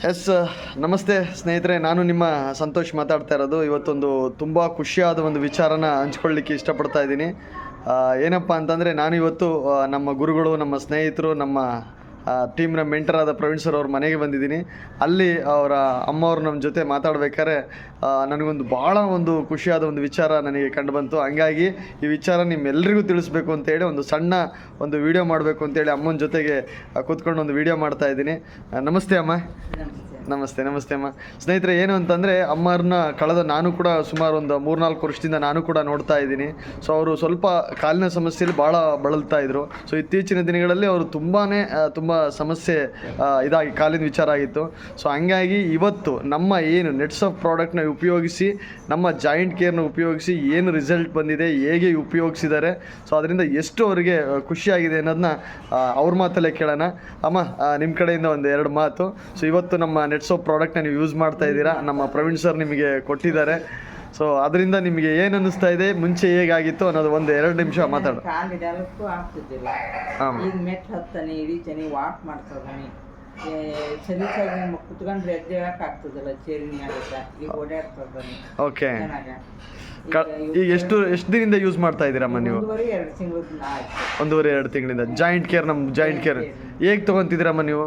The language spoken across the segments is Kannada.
ಎಸ್ ನಮಸ್ತೆ ಸ್ನೇಹಿತರೆ, ನಾನು ನಿಮ್ಮ ಸಂತೋಷ್ ಮಾತಾಡ್ತಾ ಇರೋದು. ಇವತ್ತೊಂದು ತುಂಬ ಖುಷಿಯಾದ ಒಂದು ವಿಚಾರನ ಹಂಚ್ಕೊಳ್ಳಿಕ್ಕೆ ಇಷ್ಟಪಡ್ತಾ ಇದ್ದೀನಿ. ಏನಪ್ಪ ಅಂತಂದರೆ, ನಾನು ಇವತ್ತು ನಮ್ಮ ಗುರುಗಳು, ನಮ್ಮ ಸ್ನೇಹಿತರು, ನಮ್ಮ ಟೀಮ್ನ ಮೆಂಟರ್ ಪ್ರವೀಣ್ ಸರ್ ಅವ್ರ ಮನೆಗೆ ಬಂದಿದ್ದೀನಿ. ಅಲ್ಲಿ ಅವರ ಅಮ್ಮವ್ರು ನಮ್ಮ ಜೊತೆ ಮಾತಾಡ್ಬೇಕಾದ್ರೆ ನನಗೊಂದು ಭಾಳ ಒಂದು ಖುಷಿಯಾದ ಒಂದು ವಿಚಾರ ನನಗೆ ಕಂಡು ಬಂತು. ಹಂಗಾಗಿ ಈ ವಿಚಾರ ನಿಮ್ಮೆಲ್ಲರಿಗೂ ತಿಳಿಸ್ಬೇಕು ಅಂತೇಳಿ ಒಂದು ಸಣ್ಣ ಒಂದು ವಿಡಿಯೋ ಮಾಡಬೇಕು ಅಂತೇಳಿ ಅಮ್ಮನ ಜೊತೆಗೆ ಕೂತ್ಕೊಂಡು ಒಂದು ವಿಡಿಯೋ ಮಾಡ್ತಾಯಿದ್ದೀನಿ. ನಮಸ್ತೆ ಅಮ್ಮ. ನಮಸ್ತೆ ನಮಸ್ತೆ ಅಮ್ಮ. ಸ್ನೇಹಿತರೆ, ಏನು ಅಂತಂದರೆ, ಅಮ್ಮರನ್ನ ಕಳೆದ ನಾನು ಕೂಡ ಸುಮಾರು ಒಂದು 3-4 ವರ್ಷದಿಂದ ನಾನು ಕೂಡ ನೋಡ್ತಾ ಇದ್ದೀನಿ. ಸೊ ಅವರು ಸ್ವಲ್ಪ ಕಾಲಿನ ಸಮಸ್ಯೆಯಲ್ಲಿ ಭಾಳ ಬಳಲ್ತಾ ಇದ್ರು. ಸೊ ಇತ್ತೀಚಿನ ದಿನಗಳಲ್ಲಿ ಅವರು ತುಂಬ ಸಮಸ್ಯೆ ಇದಾಗಿ ಕಾಲಿನ ವಿಚಾರ ಆಗಿತ್ತು. ಸೊ ಹಂಗಾಗಿ ಇವತ್ತು ನಮ್ಮ ಏನು ನೆಟ್ಸ್ ಆಫ್ ಪ್ರಾಡಕ್ಟ್ನ ಉಪಯೋಗಿಸಿ, ನಮ್ಮ ಜಾಯಿಂಟ್ ಕೇರ್ನ ಉಪಯೋಗಿಸಿ ಏನು ರಿಸಲ್ಟ್ ಬಂದಿದೆ, ಹೇಗೆ ಉಪಯೋಗಿಸಿದ್ದಾರೆ, ಸೊ ಅದರಿಂದ ಎಷ್ಟು ಅವರಿಗೆ ಖುಷಿಯಾಗಿದೆ ಅನ್ನೋದನ್ನ ಅವ್ರ ಮಾತಲ್ಲೇ ಕೇಳೋಣ. ಅಮ್ಮ, ನಿಮ್ಮ ಕಡೆಯಿಂದ ಒಂದು 2 ಮಾತು. ಸೊ ಇವತ್ತು ನಮ್ಮ ನೆಟ್ಸ್ ಆಫ್ ಪ್ರಾಡಕ್ಟ್ನ ನೀವು ಯೂಸ್ ಮಾಡ್ತಾ ಇದ್ದೀರಾ, ನಮ್ಮ ಪ್ರವೀಣ್ ಸರ್ ನಿಮಗೆ ಕೊಟ್ಟಿದ್ದಾರೆ. ಸೊ ಅದರಿಂದ ನಿಮಗೆ ಏನು ಅನ್ನಿಸ್ತಾ ಇದೆ, ಮುಂಚೆ ಹೇಗಾಗಿತ್ತು ಅನ್ನೋದು ಒಂದು 2 ನಿಮಿಷ ಮಾತಾಡೋಣ. ಕಾಲಿಡಲಕ್ಕೂ ಆಗ್ತಿದ್ದಿಲ್ಲ. ಈಗ ಮೆಟ್ ಹತ್ತಾನೆ, ಇಡೀತಾನೆ, ವಾಕ್ ಮಾಡ್ತಾನೆ, ಸಲೀಸಾಗಿ ಕುತ್ಕೊಂಡ್ರೆ ಎದ್ದೇಳಕ್ಕೆ ಆಗ್ತದಿಲ್ಲ, ಚೇರಿನಿ ಆಗುತ್ತೆ. ಈಗ ಓಡಾಡ್ತಾನೆ. ಓಕೆ, ಈಗ ಎಷ್ಟು ದಿನದಿಂದ ಯೂಸ್ ಮಾಡ್ತಾ ಇದ್ದೀರಮ್ಮ ನೀವು? 1.5-2 ತಿಂಗಳಿಂದ. ಜಾಯಿಂಟ್ ಕೇರ್, ನಮ್ಮ ಜಾಯಿಂಟ್ ಕೇರ್ ಹೇಗೆ ತೊಗೊತಿದ್ದೀರಮ್ಮ ನೀವು?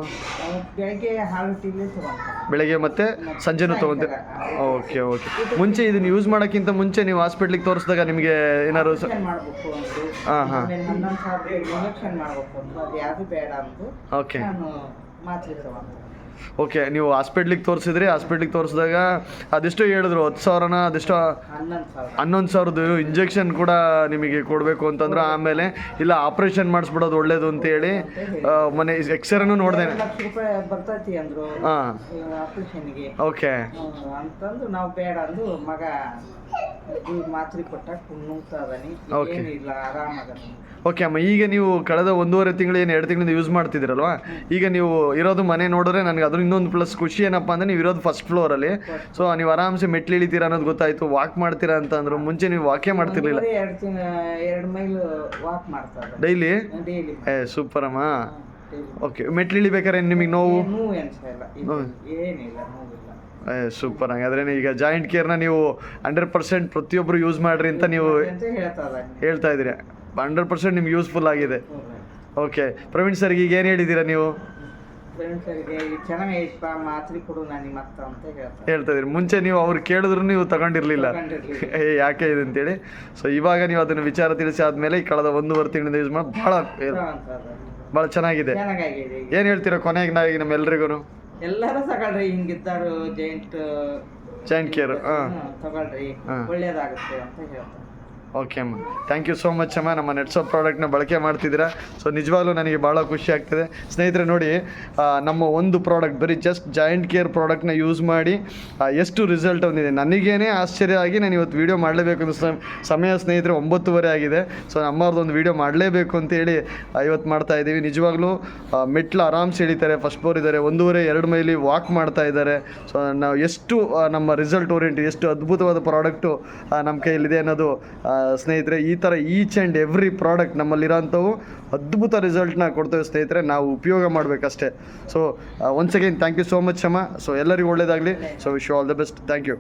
ಬೆಳಗ್ಗೆ ಹಾಲು ಟೀಲೇ ತೊಗೊಂತಾರೆ, ಬೆಳಗ್ಗೆ ಮತ್ತು ಸಂಜೆನೂ ತೊಗೊತೀರ? ಓಕೆ. ಮುಂಚೆ ಇದನ್ನು ಯೂಸ್ ಮಾಡೋಕ್ಕಿಂತ ಮುಂಚೆ ನೀವು ಹಾಸ್ಪಿಟ್ಲಿಗೆ ತೋರಿಸಿದಾಗ ನಿಮಗೆ ಏನಾದ್ರು ಮಾಡಬೇಕು ಅಂದರು. 11,000 ಇಂಜೆಕ್ಷನ್ ಮಾಡಬೇಕು ಅಂದರು. ಅದು ಯಾವುದು ಬೇಡ ಅಂತು. ಓಕೆ. ನಾನು ಮಾತ್ರೆ ತಗೊಂಡೆ. ಓಕೆ, ನೀವು ಹಾಸ್ಪಿಟ್ಲಿಗೆ ತೋರಿಸಿದಾಗ ಅದೆಷ್ಟೋ ಹೇಳಿದ್ರು, 10,000ನ ಅದೆಷ್ಟೋ 11,000 ಇಂಜೆಕ್ಷನ್ ಕೂಡ ನಿಮಗೆ ಕೊಡಬೇಕು ಅಂತಂದ್ರೆ, ಆಮೇಲೆ ಇಲ್ಲ ಆಪ್ರೇಷನ್ ಮಾಡಿಸ್ಬಿಡೋದು ಒಳ್ಳೇದು ಅಂತೇಳಿ ಮನೆ ಎಕ್ಸ್ರೇನೂ ನೋಡಿದೆ. ಬರ್ತೈತಿ ಅಂದರು ಆಪ್ರೇಷನ್ಗೆ. ಓಕೆ ಅಂತಂದು ನಾವು ಬೇಡ ಅಂದು ಮಗ ಮಾತ್ರೆ ಕೊಟ್ಟಾಗ ನುಂಗ್ತಾದನಿ, ಏನಿಲ್ಲ, ಆರಾಮಾಗನಿ. ಓಕೆ ಅಮ್ಮ, ಈಗ ನೀವು ಕಳೆದ 1.5 ತಿಂಗಳು ಏನು 2 ತಿಂಗಳಿಂದ ಯೂಸ್ ಮಾಡ್ತಿದ್ದೀರಲ್ವಾ, ಈಗ ನೀವು ಇರೋದು ಮನೆ ನೋಡಿದ್ರೆ ನನಗೆ ಅದ್ರ ಇನ್ನೊಂದು ಪ್ಲಸ್ ಖುಷಿ ಏನಪ್ಪ ಅಂದರೆ, ನೀವು ಇರೋದು ಫಸ್ಟ್ ಫ್ಲೋರಲ್ಲಿ. ಸೊ ನೀವು ಆರಾಮ್ಸೆ ಮೆಟ್ಲು ಇಳಿತೀರಾ ಅನ್ನೋದು ಗೊತ್ತಾಯಿತು. ವಾಕ್ ಮಾಡ್ತೀರಾ ಅಂತ ಅಂದರು. ಮುಂಚೆ ನೀವು ವಾಕೇ ಮಾಡ್ತಿರ್ಲಿಲ್ಲ. 2 ಮೈಲ್ ವಾಕ್ ಮಾಡ್ತಾರೆ ಡೈಲಿ. ಸೂಪರ್ ಅಮ್ಮ. ಓಕೆ, ಮೆಟ್ಲು ಇಳಿಬೇಕಾದ್ರೆ ನಿಮಗೆ ನೋವು? ಏನಿಲ್ಲ, ಸೂಪರ್. ಹಾಗಾದ್ರೆ ಈಗ ಜಾಯಿಂಟ್ ಕೇರ್ನ ನೀವು 100% ಪ್ರತಿಯೊಬ್ಬರು ಯೂಸ್ ಮಾಡ್ರಿ ಅಂತ ನೀವು ಹೇಳ್ತಾ ಇದ್ದೀರಿ. 100% ನಿಮ್ಗೆ ಯೂಸ್ಫುಲ್ ಆಗಿದೆ. ಓಕೆ, ಪ್ರವೀಣ್ ಸರ್ಗೆ ಈಗ ಏನು ಹೇಳಿದ್ದೀರಾ ನೀವು? ಹೇಳ್ತಾ ಇದ್ದೀರಿ. ಮುಂಚೆ ನೀವು ಅವ್ರು ಕೇಳಿದ್ರು ನೀವು ತಗೊಂಡಿರ್ಲಿಲ್ಲ, ಯಾಕೆ ಇದೆ ಅಂತೇಳಿ. ಸೊ ಇವಾಗ ನೀವು ಅದನ್ನು ವಿಚಾರ ತಿಳಿಸಿ ಆದಮೇಲೆ ಕಳೆದ 1.5 ತಿಂಗಳಿಂದ ಯೂಸ್ ಮಾಡಿ ಭಾಳ ಚೆನ್ನಾಗಿದೆ. ಏನು ಹೇಳ್ತೀರಾ ಕೊನೆಗೆ ನಾವೀಗ ನಮ್ಮೆಲ್ಲರಿಗೂ? ಎಲ್ಲರೂ ತಗೊಳ್ರಿ, ಹಿಂಗಿದ್ದಾರು ಜಾಯಿಂಟ್ ಕೇರ್ ತಗೊಳ್ರಿ, ಒಳ್ಳೇದಾಗುತ್ತೆ ಅಂತ ಹೇಳ್ತಾರೆ. ಓಕೆ ಅಮ್ಮ, ಥ್ಯಾಂಕ್ ಯು ಸೋ ಮಚ್ ಅಮ್ಮ. ನಮ್ಮ ನೆಟ್ಸ್ ಆಫ್ ಪ್ರಾಡಕ್ಟ್ನ ಬಳಕೆ ಮಾಡ್ತಿದ್ದೀರಾ. ಸೊ ನಿಜವಾಗ್ಲೂ ನನಗೆ ಭಾಳ ಖುಷಿ ಆಗ್ತದೆ. ಸ್ನೇಹಿತರೆ ನೋಡಿ, ನಮ್ಮ ಒಂದು ಪ್ರಾಡಕ್ಟ್ ಬರೀ ಜಸ್ಟ್ ಜಾಯಿಂಟ್ ಕೇರ್ ಪ್ರಾಡಕ್ಟ್ನ ಯೂಸ್ ಮಾಡಿ ಎಷ್ಟು ರಿಸಲ್ಟ್ ಬಂದಿದೆ, ನನಗೇನೆ ಆಶ್ಚರ್ಯ ಆಗಿ ನಾನು ಇವತ್ತು ವೀಡಿಯೋ ಮಾಡಲೇಬೇಕು ಅಂತ ಸಮಯ ಸ್ನೇಹಿತರೆ 9:30 ಆಗಿದೆ. ಸೊ ನಮ್ಮವ್ರದ್ದೊಂದು ವೀಡಿಯೋ ಮಾಡಲೇಬೇಕು ಅಂತೇಳಿ ಇವತ್ತು ಮಾಡ್ತಾ ಇದ್ದೀವಿ. ನಿಜವಾಗ್ಲೂ ಮೆಟ್ಲು ಆರಾಮ್ಸೆ ಇಳಿತಾರೆ, ಫಸ್ಟ್ ಫ್ಲೋರ್ ಇದ್ದಾರೆ, 1.5-2 ಮೈಲಿ ವಾಕ್ ಮಾಡ್ತಾ ಇದ್ದಾರೆ. ಸೊ ನಾವು ಎಷ್ಟು ನಮ್ಮ ರಿಸಲ್ಟ್ ಓರಿಯೆಂಟೆಡ್, ಎಷ್ಟು ಅದ್ಭುತವಾದ ಪ್ರಾಡಕ್ಟು ನಮ್ಮ ಕೈಯಲ್ಲಿದೆ ಅನ್ನೋದು ಸ್ನೇಹಿತರೆ, ಈ ಥರ ಈಚ್ ಆ್ಯಂಡ್ ಎವ್ರಿ ಪ್ರಾಡಕ್ಟ್ ನಮ್ಮಲ್ಲಿರೋಂಥವು ಅದ್ಭುತ ರಿಸಲ್ಟ್ನ ಕೊಡ್ತೇವೆ ಸ್ನೇಹಿತರೆ. ನಾವು ಉಪಯೋಗ ಮಾಡಬೇಕಷ್ಟೇ. So once again thank you so much ಅಮ್ಮ. ಸೊ ಎಲ್ಲರಿಗೂ ಒಳ್ಳೆಯದಾಗಲಿ. So wish you all the best. Thank you.